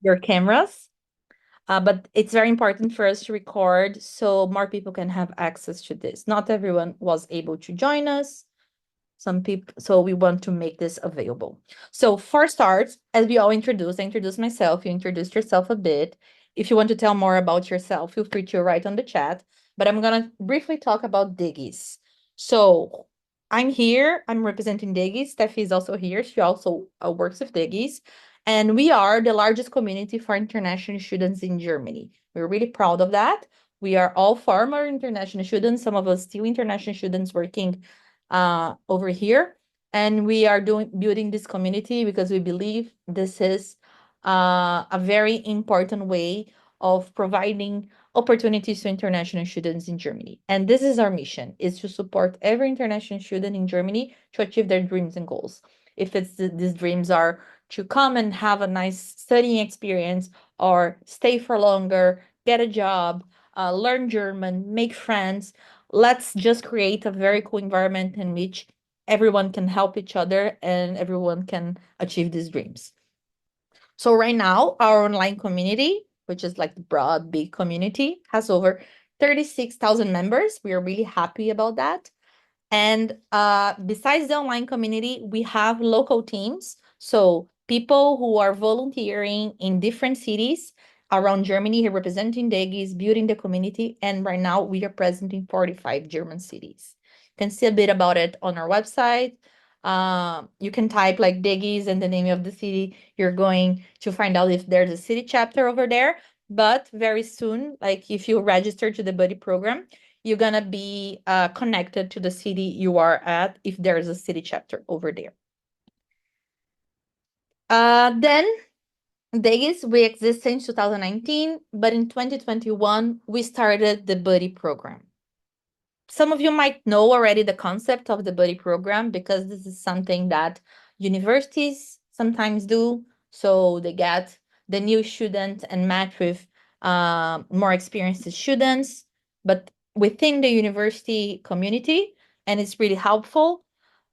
your cameras. But it's very important for us to record so more people can have access to this. Not everyone was able to join us. Some people, so we want to make this available. So for start, as we all introduced, I introduced myself, you introduced yourself a bit. If you want to tell more about yourself, feel free to write on the chat. But I'm gonna briefly talk about DEGIS. So I'm here, I'm representing DEGIS. Steffi is also here. She also works with DEGIS. And we are the largest community for international students in Germany. We're really proud of that. We are all former international students, some of us still international students working over here. And we are building this community because we believe this is a very important way of providing opportunities to international students in Germany. And this is our mission, is to support every international student in Germany to achieve their dreams and goals. If it's these dreams are to come and have a nice studying experience or stay for longer, get a job, learn German, make friends, let's just create a very cool environment in which everyone can help each other and everyone can achieve these dreams. So right now, our online community, which is like the broad, big community, has over 36,000 members. We are really happy about that. And besides the online community, we have local teams. So people who are volunteering in different cities around Germany, representing DEGIS, building the community. And right now we are present in 45 German cities. You can see a bit about it on our website. You can type like DEGIS and the name of the city. You're going to find out if there's a city chapter over there. But very soon, like if you register to the Buddy program, you're gonna be connected to the city you are at if there's a city chapter over there. Then DEGIS, we exist since 2019, but in 2021, we started the Buddy program. Some of you might know already the concept of the Buddy program because this is something that universities sometimes do. So they get the new student and match with more experienced students, but within the university community, and it's really helpful.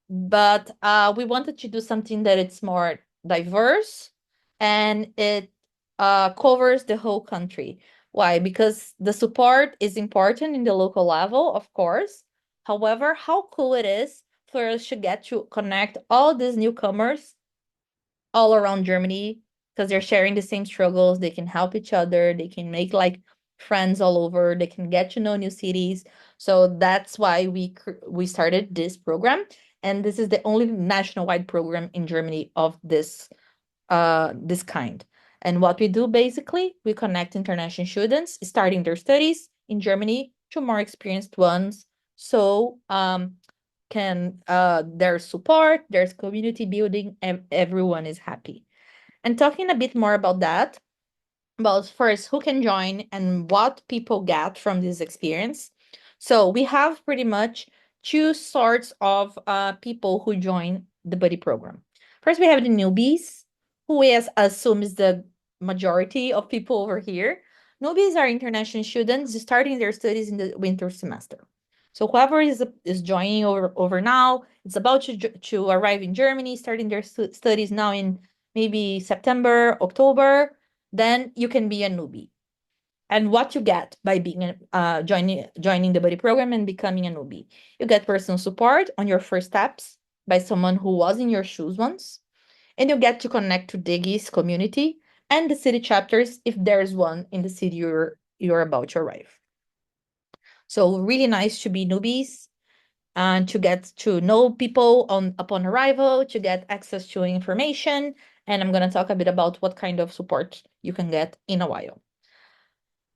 But we wanted to do something that it's more diverse and it covers the whole country. Why? Because the support is important in the local level, of course. However, how cool it is for us to get to connect all these newcomers all around Germany because they're sharing the same struggles. They can help each other. They can make like friends all over. They can get to know new cities. So that's why we started this program, and this is the only nationwide program in Germany of this kind. And what we do basically, we connect international students starting their studies in Germany to more experienced ones. So can there's support, there's community building, and everyone is happy. And talking a bit more about that, about first who can join and what people get from this experience. So we have pretty much two sorts of people who join the buddy program. First, we have the newbies, who is assumes the majority of people over here. Newbies are international students starting their studies in the winter semester. So whoever is joining over now, it's about to arrive in Germany, starting their studies now in maybe September, October, then you can be a newbie. And what you get by being joining the buddy program and becoming a newbie, you get personal support on your first steps by someone who was in your shoes once, and you get to connect to DEGIS community and the city chapters if there's one in the city you're about to arrive. So really nice to be newbies and to get to know people upon arrival, to get access to information. And I'm going to talk a bit about what kind of support you can get in a while.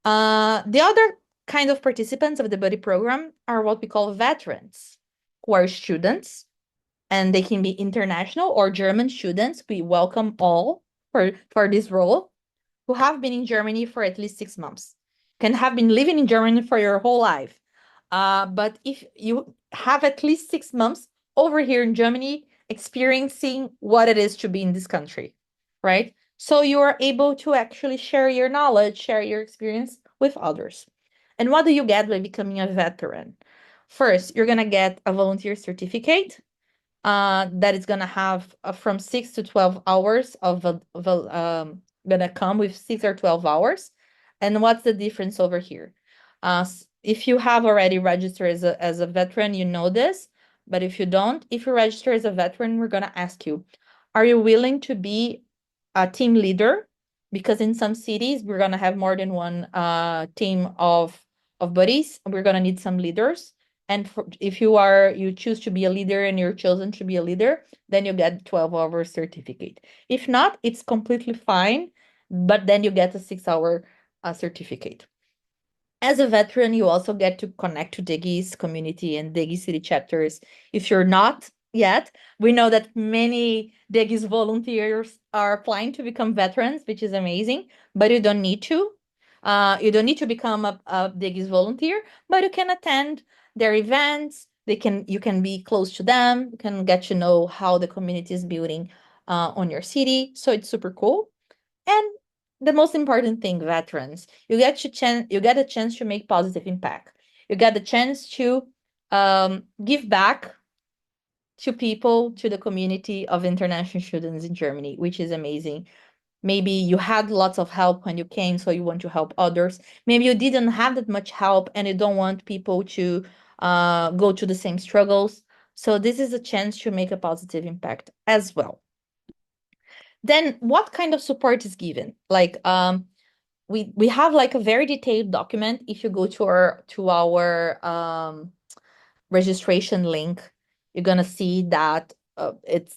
The other kind of participants of the buddy program are what we call veterans, who are students, and they can be international or German students. We welcome all for this role who have been in Germany for at least 6 months, can have been living in Germany for your whole life. But if you have at least 6 months over here in Germany, experiencing what it is to be in this country, right? So you are able to actually share your knowledge, share your experience with others. And what do you get by becoming a veteran? First, you're gonna get a volunteer certificate that is gonna have from 6 to 12 hours of gonna come with 6 or 12 hours. And what's the difference over here? If you have already registered as a veteran, you know this. But if you don't, if you register as a veteran, we're gonna ask you, are you willing to be a team leader? Because in some cities, we're gonna have more than one team of buddies. We're gonna need some leaders. And if you choose to be a leader and you're chosen to be a leader, then you get 12-hour certificate. If not, it's completely fine, but then you get a 6-hour certificate. As a veteran, you also get to connect to DEGIS community and DEGIS city chapters. If you're not yet, we know that many DEGIS volunteers are applying to become veterans, which is amazing, but you don't need to. You don't need to become a DEGIS volunteer, but you can attend their events. You can be close to them. You can get to know how the community is building on your city. So it's super cool. And the most important thing, veterans, you get a chance to make positive impact. You get the chance to give back to people, to the community of international students in Germany, which is amazing. Maybe you had lots of help when you came, so you want to help others. Maybe you didn't have that much help and you don't want people to go to the same struggles. So this is a chance to make a positive impact as well. Then what kind of support is given? Like we have like a very detailed document. If you go to our registration link, you're gonna see that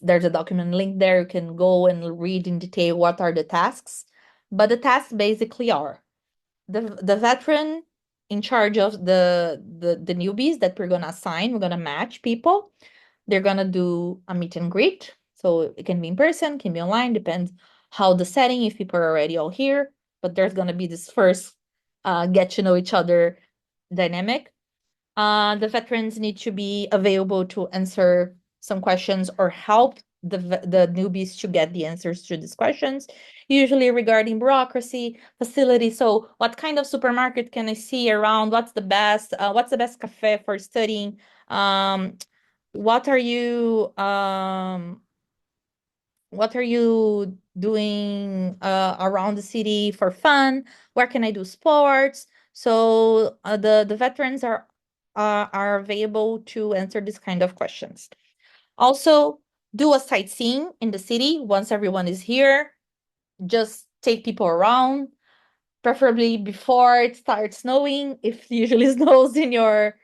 there's a document link there. You can go and read in detail what are the tasks. But the tasks basically are the veteran in charge of the newbies that we're gonna assign. We're gonna match people. They're gonna do a meet and greet. So it can be in person, can be online, depends how the setting, if people are already all here. But there's gonna be this first get to know each other dynamic. The veterans need to be available to answer some questions or help the newbies to get the answers to these questions, usually regarding bureaucracy, facility. So what kind of supermarket can I see around? What's the best cafe for studying? Um, what are you um what are you doing around the city for fun? Where can I do sports? So the veterans are available to answer this kind of questions. Also, do a sightseeing in the city once everyone is here. Just take people around, preferably before it starts snowing, if it usually snows in your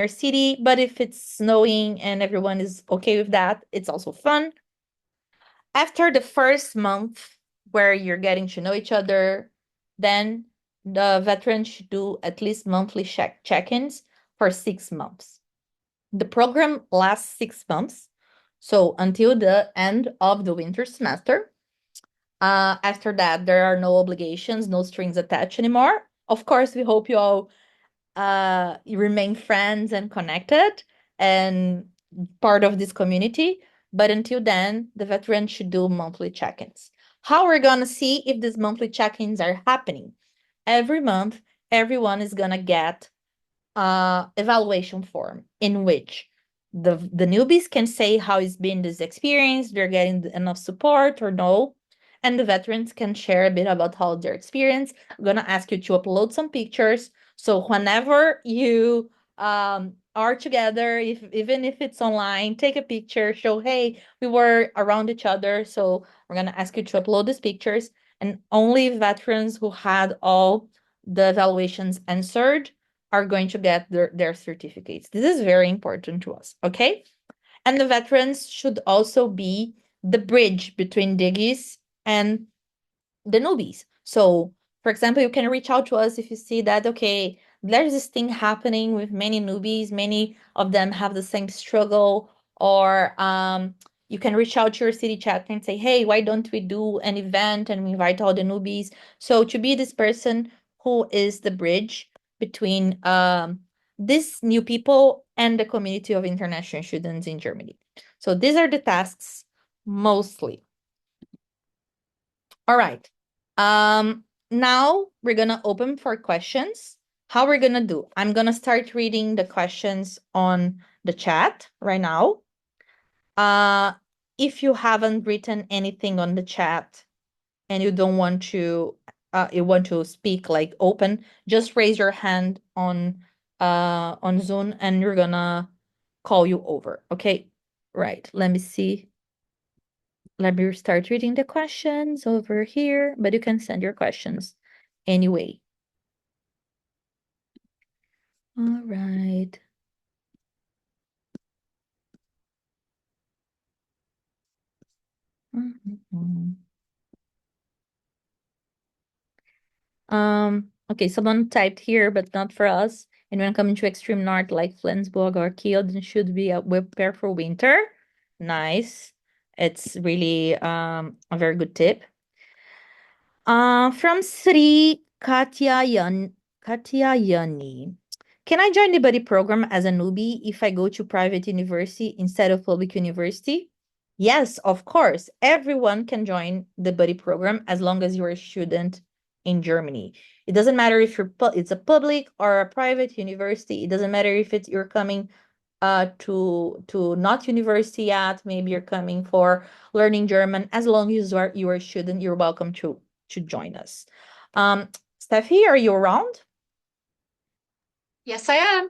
city. But if it's snowing and everyone is okay with that, it's also fun. After the first month where you're getting to know each other, then the veteran should do at least monthly check-ins for 6 months. The program lasts 6 months, so until the end of the winter semester. After that, there are no obligations, no strings attached anymore. Of course, we hope you all you remain friends and connected and part of this community. But until then, the veteran should do monthly check-ins. How we're gonna see if these monthly check-ins are happening? Every month, everyone is gonna get evaluation form in which the newbies can say how it's been this experience, they're getting enough support or no, and the veterans can share a bit about how their experience. I'm gonna ask you to upload some pictures. So whenever you are together, even if it's online, take a picture, show, hey, we were around each other. So we're gonna ask you to upload these pictures, and only veterans who had all the evaluations answered are going to get their certificates. This is very important to us, okay? And the veterans should also be the bridge between DIGIS and the newbies. So, for example, you can reach out to us if you see that, okay, there's this thing happening with many newbies, many of them have the same struggle, or you can reach out to your city chat and say, hey, why don't we do an event and we invite all the newbies? So to be this person who is the bridge between these new people and the community of international students in Germany. So these are the tasks mostly. All right. Now we're gonna open for questions. How we're gonna do? I'm gonna start reading the questions on the chat right now. If you haven't written anything on the chat, and you don't want to you want to speak like open, just raise your hand on Zoom and you're gonna call you over. Okay. Right. Let me see. Let me start reading the questions over here, but you can send your questions anyway. All right. Okay, someone typed here, but not for us. And when coming to extreme north like Flensburg or Kiel, then should be a web pair for winter. Nice. It's really a very good tip. From Sri Katyayani. Can I join the buddy program as a newbie if I go to private university instead of public university? Yes, of course. Everyone can join the buddy program as long as you're a student in Germany. It doesn't matter if it's a public or a private university. It doesn't matter if you're coming to not university yet. Maybe you're coming for learning German. As long as you are a student, you're welcome to join us. Steffi, are you around? Yes, I am.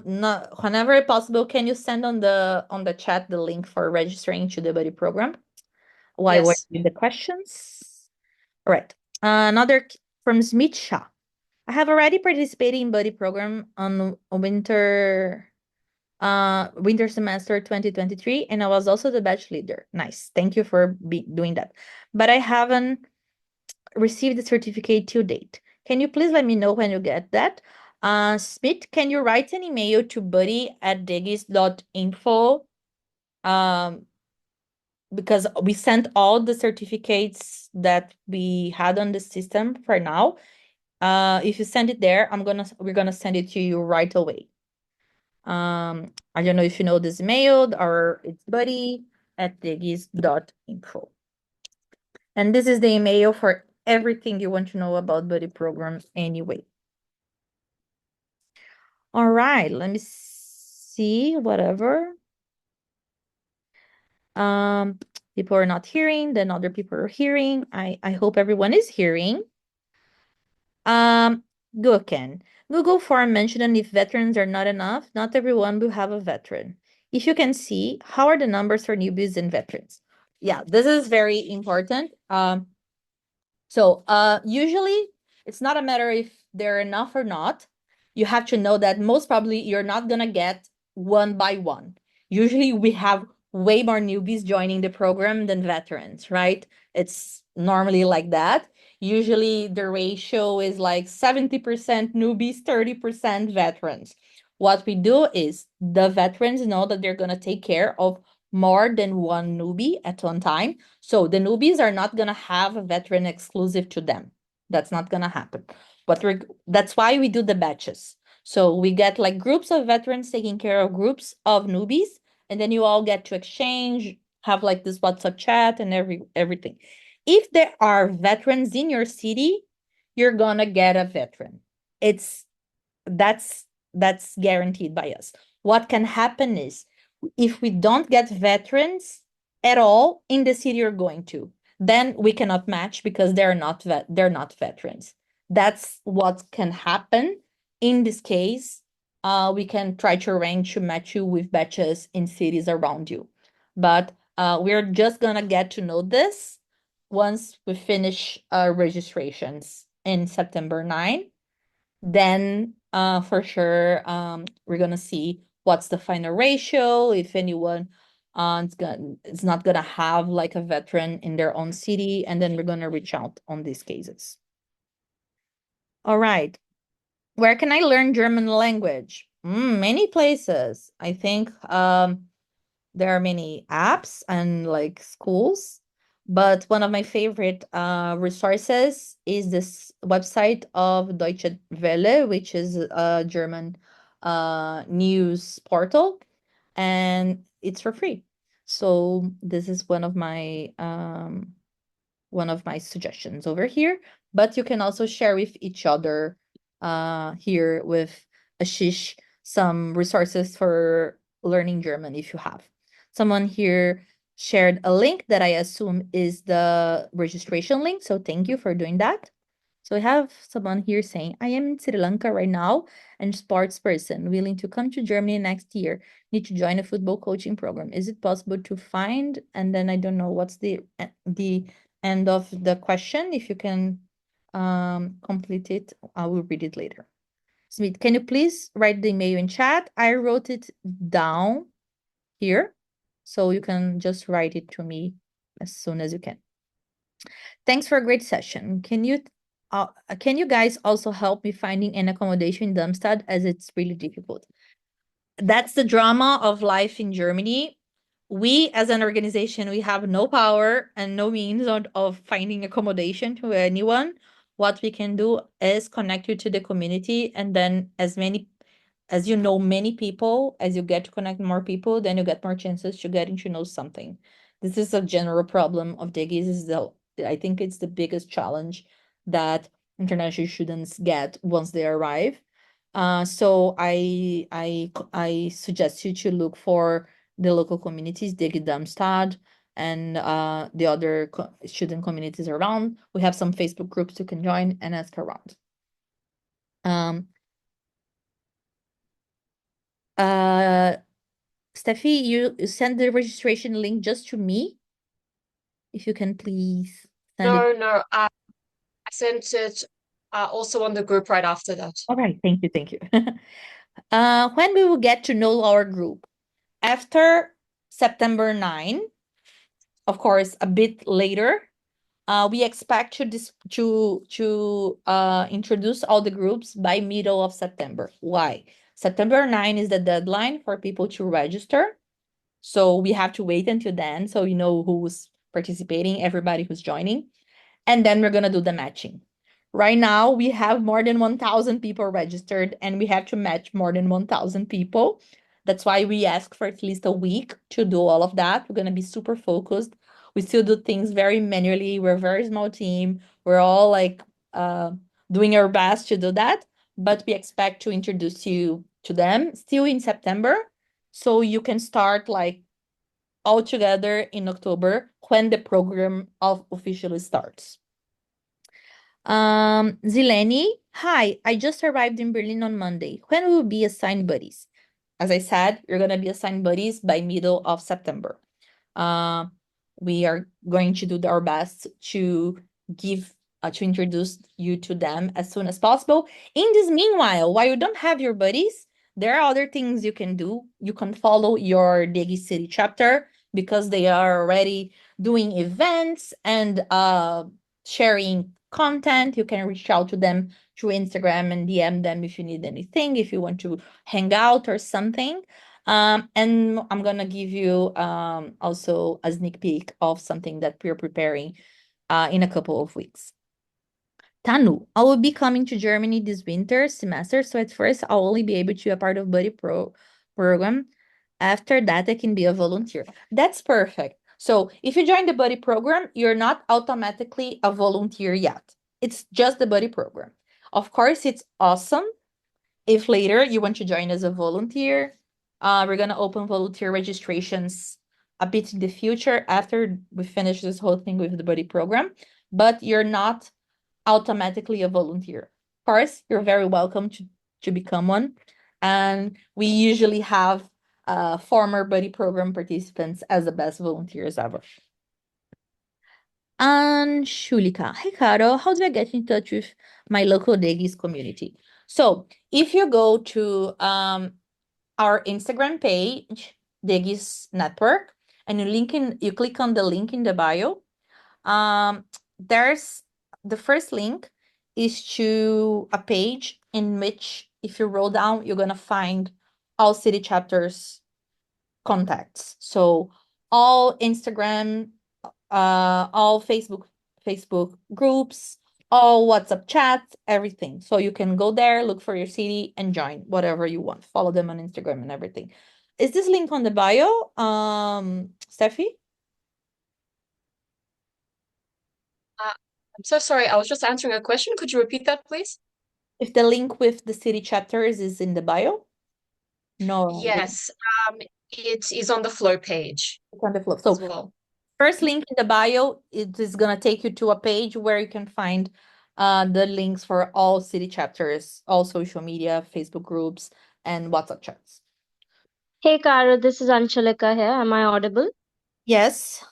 No, whenever possible, can you send on the chat the link for registering to the buddy program while we're Yes. doing the questions? All right. Another from Smitha. I have already participated in buddy program on winter semester 2023, and I was also the batch leader. Nice. Thank you for doing that. But I haven't received the certificate to date. Can you please let me know when you get that? Smith, can you write an email to buddy@degis.info? Um, because we sent all the certificates that we had on the system for now. If you send it there, we're gonna send it to you right away. I don't know if you know this email or it's buddy@degis.info. And this is the email for everything you want to know about buddy programs anyway. All right, let me see, whatever. Um, People are not hearing, then other people are hearing. I hope everyone is hearing. Um, Google Google form mentioned if veterans are not enough, not everyone will have a veteran. If you can see, how are the numbers for newbies and veterans? Yeah, this is very important. So usually it's not a matter if they're enough or not. You have to know that most probably you're not gonna get one by one. Usually we have way more newbies joining the program than veterans, right? It's normally like that. Usually the ratio is like 70% newbies, 30% veterans. What we do is the veterans know that they're gonna take care of more than one newbie at one time. So the newbies are not gonna have a veteran exclusive to them. That's not gonna happen. That's why we do the batches. So we get like groups of veterans taking care of groups of newbies, and then you all get to exchange, have like this WhatsApp chat and everything. If there are veterans in your city, you're gonna get a veteran. It's that's that's guaranteed by us. What can happen is if we don't get veterans at all in the city you're going to, then we cannot match because they're not veterans. That's what can happen. In this case, we can try to arrange to match you with batches in cities around you. But we're just gonna get to know this once we finish registrations in September 9. Then for sure we're gonna see what's the final ratio, if anyone it's not gonna have like a veteran in their own city, and then we're gonna reach out on these cases. All right. Where can I learn German language? Many places. I think there are many apps and like schools, but one of my favorite resources is this website of Deutsche Welle, which is a German news portal, and it's for free. So this is one of my suggestions over here, but you can also share with each other here with Ashish some resources for learning German if you have. Someone here shared a link that I assume is the registration link. So thank you for doing that. So we have someone here saying, I am in Sri Lanka right now and sports person willing to come to Germany next year. Need to join a football coaching program. Is it possible to find? And then I don't know what's the end of the question. If you can complete it, I will read it later. Smith, can you please write the email in chat? I wrote it down here, so you can just write it to me as soon as you can. Thanks for a great session. Can you guys also help me finding an accommodation in Darmstadt as it's really difficult? That's the drama of life in Germany. We as an organization, we have no power and no means of finding accommodation to anyone. What we can do is connect you to the community, and then as you know many people, as you get to connect more people, then you get more chances to getting to know something. This is a general problem of DEGIS. I think it's the biggest challenge that international students get once they arrive. So I suggest you to look for the local communities, DEGIS Darmstadt, and the other student communities around. We have some Facebook groups you can join and ask around. Steffi, you send the registration link just to me. If you can please send it. No, I sent it also on the group right after that. All right, thank you, thank you. When we will get to know our group? After September 9, of course, a bit later. We expect to introduce all the groups by middle of September. Why? September 9 is the deadline for people to register. So we have to wait until then, so you know who's participating, everybody who's joining. And then we're going to do the matching. Right now, we have more than 1,000 people registered, and we have to match more than 1,000 people. That's why we ask for at least a week to do all of that. We're going to be super focused. We still do things very manually. We're a very small team. We're all like doing our best to do that, but we expect to introduce you to them still in September. So you can start like all together in October when the program officially starts. Zileni, hi, I just arrived in Berlin on Monday. When will be assigned buddies? As I said, you're gonna be assigned buddies by middle of September. Uh, we are going to do our best to introduce you to them as soon as possible. In this meanwhile, while you don't have your buddies, there are other things you can do. You can follow your DEGI City chapter because they are already doing events and sharing content. You can reach out to them through Instagram and DM them if you need anything, if you want to hang out or something. And I'm gonna give you also a sneak peek of something that we're preparing in a couple of weeks. Tanu, I will be coming to Germany this winter semester, so at first I'll only be able to be a part of Buddy program. After that, I can be a volunteer. That's perfect. So if you join the Buddy program, you're not automatically a volunteer yet. It's just the Buddy program. Of course, it's awesome if later you want to join as a volunteer. We're gonna open volunteer registrations a bit in the future after we finish this whole thing with the Buddy program, but you're not automatically a volunteer. Of course, you're very welcome to become one. And we usually have former Buddy program participants as the best volunteers ever. And Shulika, hey Caro, how do I get in touch with my local DEGIS community? So if you go to our Instagram page, DEGIS Network, and you click on the link in the bio, there's the first link is to a page in which if you roll down, you're gonna find all city chapters contacts. So all Instagram, all Facebook groups, all WhatsApp chats, everything. So you can go there, look for your city, and join whatever you want. Follow them on Instagram and everything. Is this link on the bio, Steffi? I'm so sorry. I was just answering a question. Could you repeat that, please? If the link with the city chapters is in the bio? No. Yes. It is on the flow page It's on the flow. as So well. first link in the bio, it is gonna take you to a page where you can find the links for all city chapters, all social media, Facebook groups, and WhatsApp chats. Hey, Caro, this is Anchalika here. Am I audible? Yes.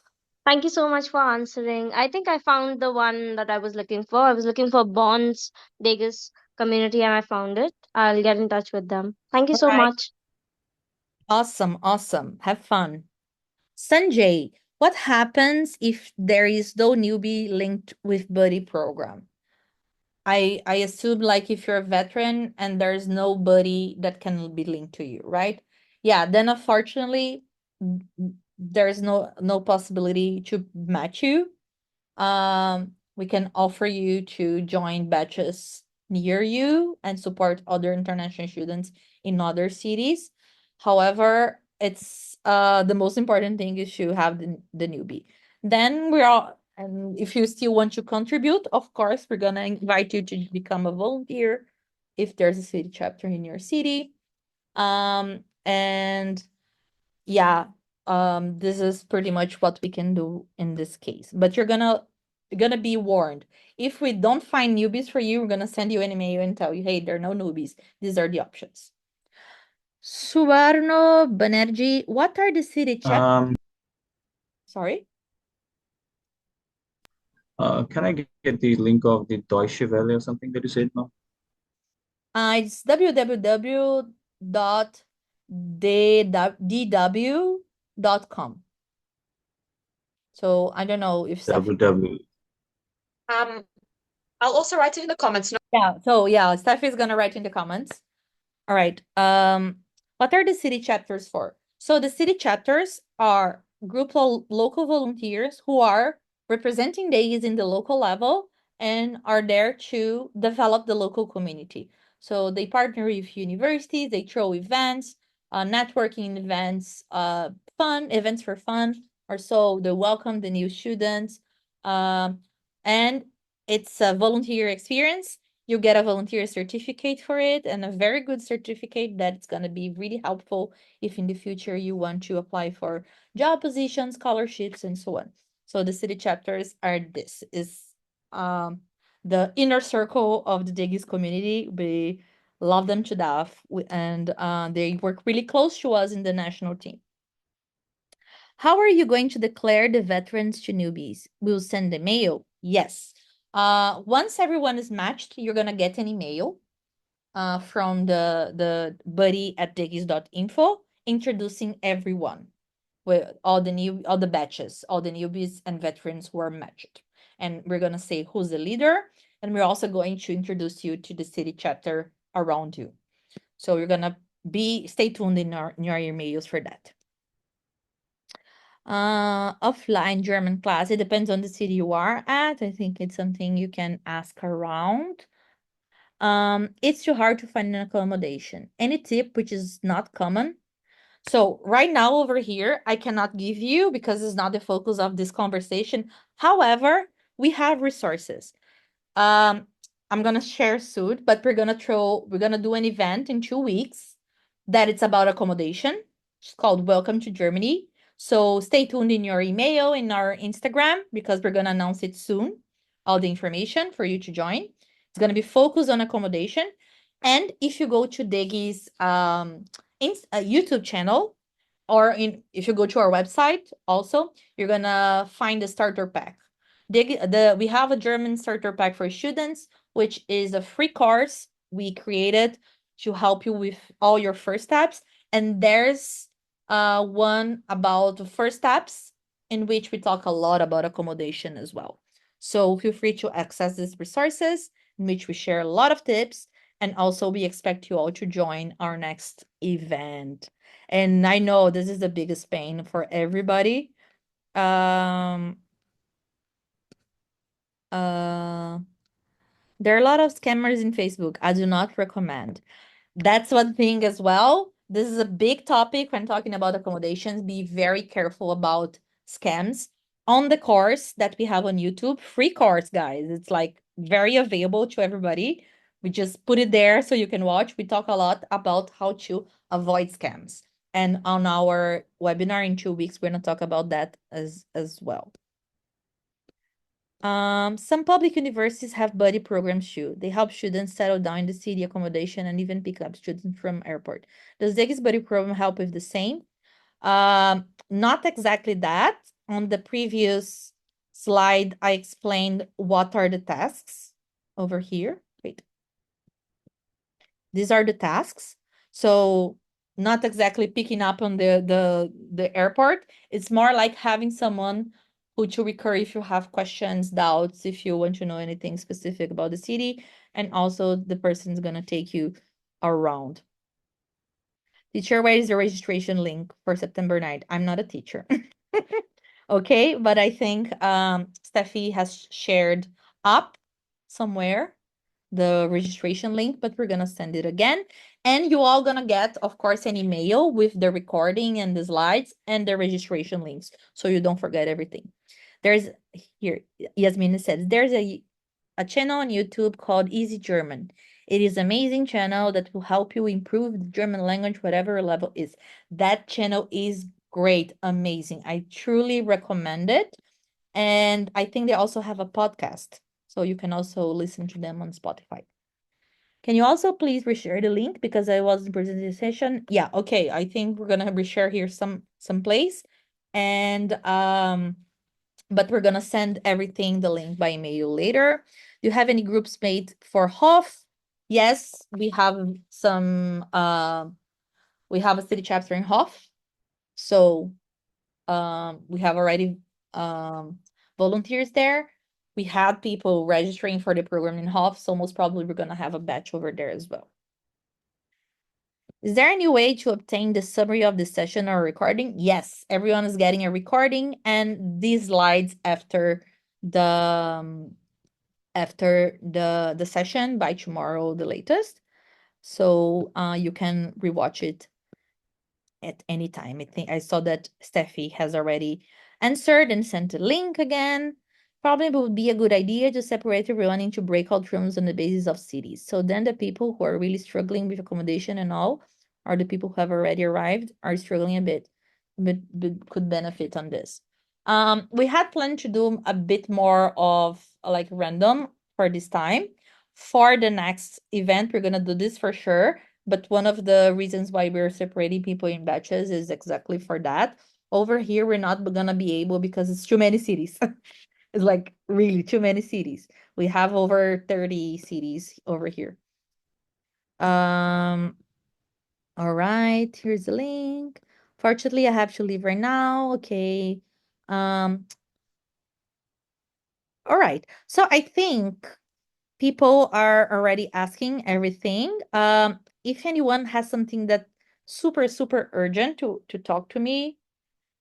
Thank you so much for answering. I think I found the one that I was looking for. I was looking for Bonds DEGIS community and I found it. I'll get in touch with them. Thank you All so right. much. Awesome. Awesome. Have fun. Sanjay, what happens if there is no newbie linked with Buddy program? I assume like if you're a veteran and there's nobody that can be linked to you, right? Yeah, then unfortunately there's no possibility to match you. We can offer you to join batches near you and support other international students in other cities. However, it's the most important thing is to have the newbie. Then we're all, and if you still want to contribute, of course, we're gonna invite you to become a volunteer if there's a city chapter in your city. And yeah, this is pretty much what we can do in this case. But you're gonna be warned. If we don't find newbies for you, we're gonna send you an email and tell you, hey, there are no newbies. These are the options. Suvarno Banerjee, what are the city chapters? Sorry? Can I get the link of the Deutsche Welle or something that you said now? It's www.dw.com. So I don't know if Steph. www. I'll also write it in the comments. Yeah, so Steph is gonna write in the comments. All right. What are the city chapters for? So the city chapters are group of local volunteers who are representing DEGIS in the local level and are there to develop the local community. So they partner with universities, they throw events, networking events, fun events for fun, or so they welcome the new students. And it's a volunteer experience. You get a volunteer certificate for it and a very good certificate that's going to be really helpful if in the future you want to apply for job positions, scholarships, and so on. So the city chapters are this is the inner circle of the DEGIS community. We love them to death and they work really close to us in the national team. How are you going to declare the veterans to newbies? We'll send a mail. Yes. Once everyone is matched, you're gonna get an email from the buddy at digis.info introducing everyone with all the batches, all the newbies and veterans who are matched. And we're gonna say who's the leader, and we're also going to introduce you to the city chapter around you. So you're gonna stay tuned in your emails for that. Offline German class, it depends on the city you are at. I think it's something you can ask around. It's too hard to find an accommodation. Any tip which is not common? So right now over here, I cannot give you because it's not the focus of this conversation. However, we have resources. I'm gonna share soon, but we're gonna do an event in 2 weeks that it's about accommodation. It's called Welcome to Germany. So stay tuned in your email, in our Instagram, because we're gonna announce it soon. All the information for you to join. It's gonna be focused on accommodation. And if you go to Degi's YouTube channel, or if you go to our website also, you're gonna find the starter pack. We have a German starter pack for students, which is a free course we created to help you with all your first steps. And there's one about the first steps in which we talk a lot about accommodation as well. So feel free to access these resources in which we share a lot of tips. And also we expect you all to join our next event. And I know this is the biggest pain for everybody. There are a lot of scammers in Facebook. I do not recommend. That's one thing as well. This is a big topic when talking about accommodations. Be very careful about scams. On the course that we have on YouTube, free course, guys. It's like very available to everybody. We just put it there so you can watch. We talk a lot about how to avoid scams. And on our webinar in 2 weeks, we're going to talk about that as well. Some public universities have buddy programs too. They help students settle down in the city, accommodation, and even pick up students from airport. Does DEGIS Buddy Program help with the same? Not exactly that. On the previous slide, I explained what are the tasks over here. Wait. These are the tasks. So not exactly picking up on the airport. It's more like having someone who to recur if you have questions, doubts, if you want to know anything specific about the city, and also the person's gonna take you around. Teacher, where is the registration link for September 9th? I'm not a teacher. Okay, but I think Steffi has shared up somewhere the registration link, but we're gonna send it again. And you all gonna get, of course, an email with the recording and the slides and the registration links, so you don't forget everything. There's here, Yasmin says, there's a channel on YouTube called Easy German. It is an amazing channel that will help you improve the German language, whatever your level is. That channel is great, amazing. I truly recommend it. And I think they also have a podcast, so you can also listen to them on Spotify. Can you also please reshare the link because I wasn't presenting the session? Yeah, okay. I think we're gonna reshare here some place, and but we're gonna send everything the link by email later. Do you have any groups made for Hof? Yes, we have some. We have a city chapter in Hof, so we have already volunteers there. We had people registering for the program in Hof, so most probably we're gonna have a batch over there as well. Is there any way to obtain the summary of the session or recording? Yes, everyone is getting a recording and these slides after the session by tomorrow, the latest. So you can rewatch it at any time. I think I saw that Steffi has already answered and sent a link again. Probably would be a good idea to separate everyone into breakout rooms on the basis of cities. So then the people who are really struggling with accommodation and all, or the people who have already arrived, are struggling a bit, but could benefit on this. We had planned to do a bit more of like random for this time. For the next event, we're gonna do this for sure. But one of the reasons why we're separating people in batches is exactly for that. Over here, we're not gonna be able because it's too many cities. It's like really too many cities. We have over 30 cities over here. All right, here's the link. Fortunately, I have to leave right now. Okay. All right. So I think people are already asking everything. If anyone has something that super urgent to talk to me,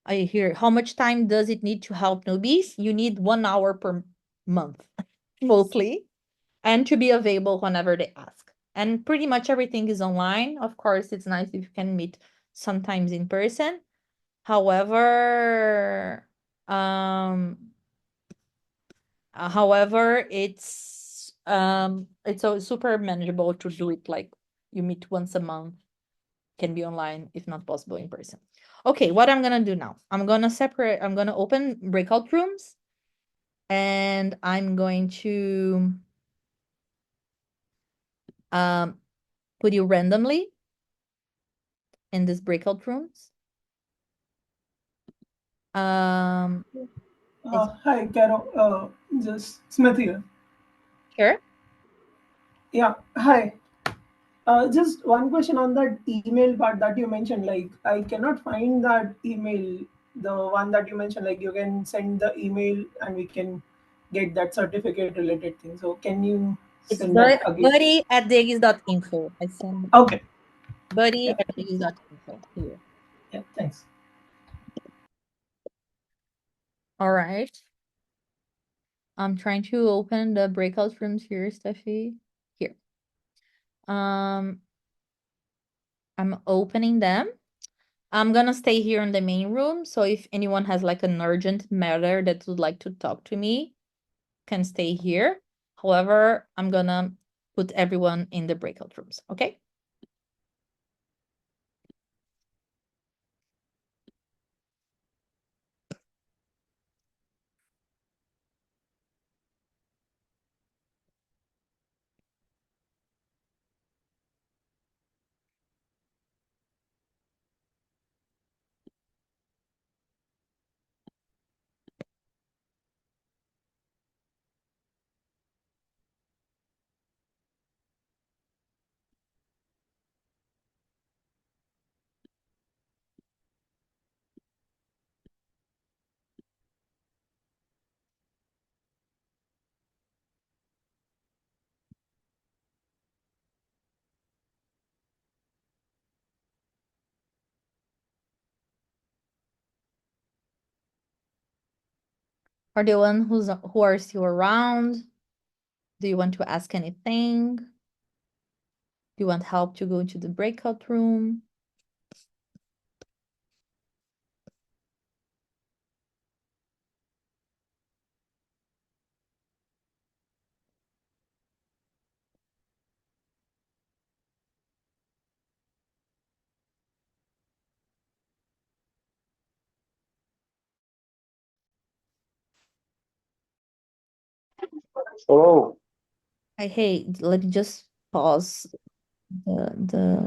I hear how much time does it need to help newbies? You need 1 hour per month, mostly, and to be available whenever they ask. And pretty much everything is online. Of course, it's nice if you can meet sometimes in person. However, it's so super manageable to do it like you meet once a month, can be online if not possible in person. Okay, what I'm gonna do now, I'm gonna open breakout rooms and I'm going to put you randomly in these breakout rooms. Hi, Caro. Just Smith here. Sure. Yeah, hi. Just one question on that email part that you mentioned. Like, I cannot find that email, the one that you mentioned. Like, you can send the email and we can get that certificate related thing. So, can you It's send that again? buddy@degis.info. I send Okay. buddy@degis.info here. Yeah, thanks. All right. I'm trying to open the breakout rooms here, Steffi. Here. I'm opening them. I'm gonna stay here in the main room. So if anyone has like an urgent matter that would like to talk to me, can stay here. However, I'm gonna put everyone in the breakout rooms, okay? Are the one who are still around? Do you want to ask anything? Do you want help to go into the breakout room? Oh, Hey, let me just pause the